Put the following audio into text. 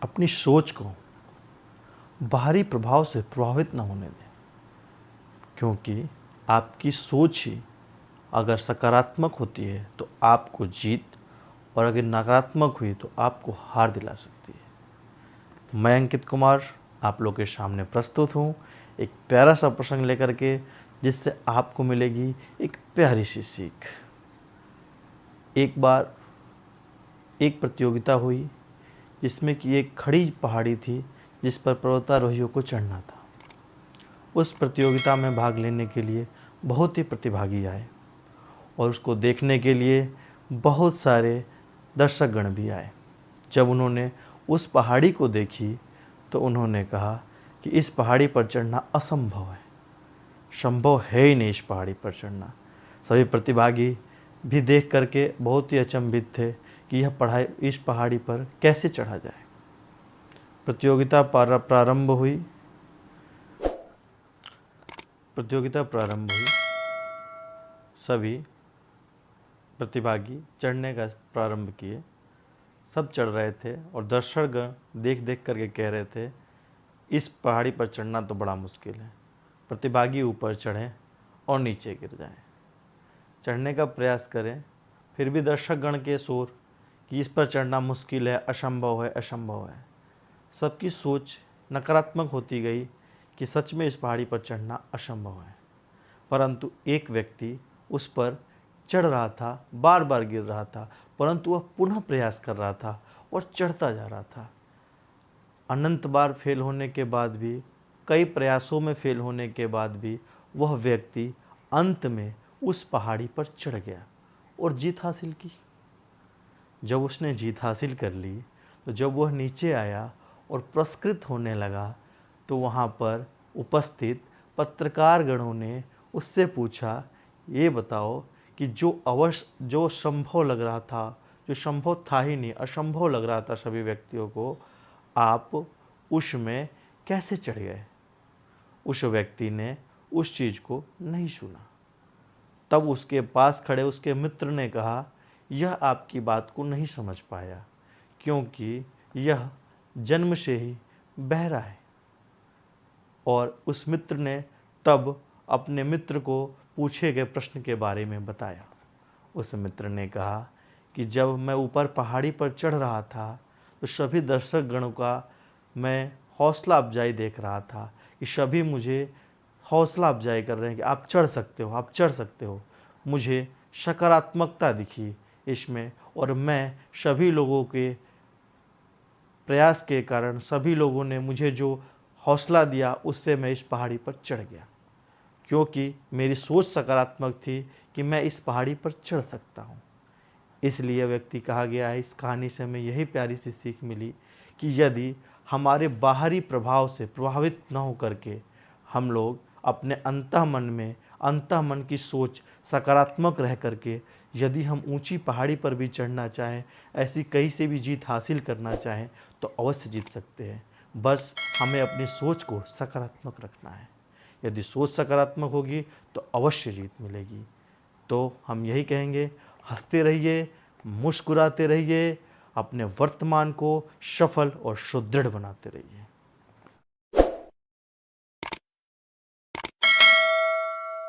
अपनी सोच को बाहरी प्रभाव से प्रभावित न होने दें, क्योंकि आपकी सोच ही अगर सकारात्मक होती है तो आपको जीत, और अगर नकारात्मक हुई तो आपको हार दिला सकती है। मैं अंकित कुमार आप लोग के सामने प्रस्तुत हूँ एक प्यारा सा प्रसंग लेकर के, जिससे आपको मिलेगी एक प्यारी सी सीख। एक बार एक प्रतियोगिता हुई जिसमें कि एक खड़ी पहाड़ी थी जिस पर पर्वतारोहियों को चढ़ना था। उस प्रतियोगिता में भाग लेने के लिए बहुत ही प्रतिभागी आए और उसको देखने के लिए बहुत सारे दर्शकगण भी आए। जब उन्होंने उस पहाड़ी को देखी तो उन्होंने कहा कि इस पहाड़ी पर चढ़ना असंभव है, संभव है ही नहीं इस पहाड़ी पर चढ़ना। सभी प्रतिभागी भी देख करके बहुत ही अचंभित थे कि यह इस पहाड़ी पर कैसे चढ़ा जाए। प्रतियोगिता प्रारंभ हुई। सभी प्रतिभागी चढ़ने का प्रारंभ किए। सब चढ़ रहे थे और दर्शकगण देख देख करके कह रहे थे इस पहाड़ी पर चढ़ना तो बड़ा मुश्किल है। प्रतिभागी ऊपर चढ़ें और नीचे गिर जाएं, चढ़ने का प्रयास करें, फिर भी दर्शकगण के शोर कि इस पर चढ़ना मुश्किल है, असंभव है, असंभव है। सबकी सोच नकारात्मक होती गई कि सच में इस पहाड़ी पर चढ़ना असंभव है। परंतु एक व्यक्ति उस पर चढ़ रहा था, बार बार गिर रहा था, परंतु वह पुनः प्रयास कर रहा था और चढ़ता जा रहा था। अनंत बार फेल होने के बाद भी, कई प्रयासों में फेल होने के बाद भी वह व्यक्ति अंत में उस पहाड़ी पर चढ़ गया और जीत हासिल की। जब उसने जीत हासिल कर ली तो जब वह नीचे आया और पुरस्कृत होने लगा तो वहाँ पर उपस्थित पत्रकारगणों ने उससे पूछा, ये बताओ कि जो संभव लग रहा था, जो संभव था ही नहीं, असंभव लग रहा था सभी व्यक्तियों को, आप उसमें कैसे चढ़ गए? उस व्यक्ति ने उस चीज़ को नहीं सुना। तब उसके पास खड़े उसके मित्र ने कहा, यह आपकी बात को नहीं समझ पाया क्योंकि यह जन्म से ही बहरा है। और उस मित्र ने तब अपने मित्र को पूछे गए प्रश्न के बारे में बताया। उस मित्र ने कहा कि जब मैं ऊपर पहाड़ी पर चढ़ रहा था तो सभी दर्शकगणों का मैं हौसला अफजाई देख रहा था कि सभी मुझे हौसला अफजाई कर रहे हैं कि आप चढ़ सकते हो, आप चढ़ सकते हो। मुझे सकारात्मकता दिखी इसमें, और मैं सभी लोगों के प्रयास के कारण, सभी लोगों ने मुझे जो हौसला दिया उससे मैं इस पहाड़ी पर चढ़ गया, क्योंकि मेरी सोच सकारात्मक थी कि मैं इस पहाड़ी पर चढ़ सकता हूँ। इसलिए व्यक्ति कहा गया है, इस कहानी से हमें यही प्यारी सी सीख मिली कि यदि हमारे बाहरी प्रभाव से प्रभावित न हो करके हम लोग अपने अंतःमन की सोच सकारात्मक रह करके यदि हम ऊंची पहाड़ी पर भी चढ़ना चाहें, ऐसी कहीं से भी जीत हासिल करना चाहें तो अवश्य जीत सकते हैं। बस हमें अपनी सोच को सकारात्मक रखना है। यदि सोच सकारात्मक होगी तो अवश्य जीत मिलेगी। तो हम यही कहेंगे, हंसते रहिए, मुस्कुराते रहिए, अपने वर्तमान को सफल और सुदृढ़ बनाते रहिए।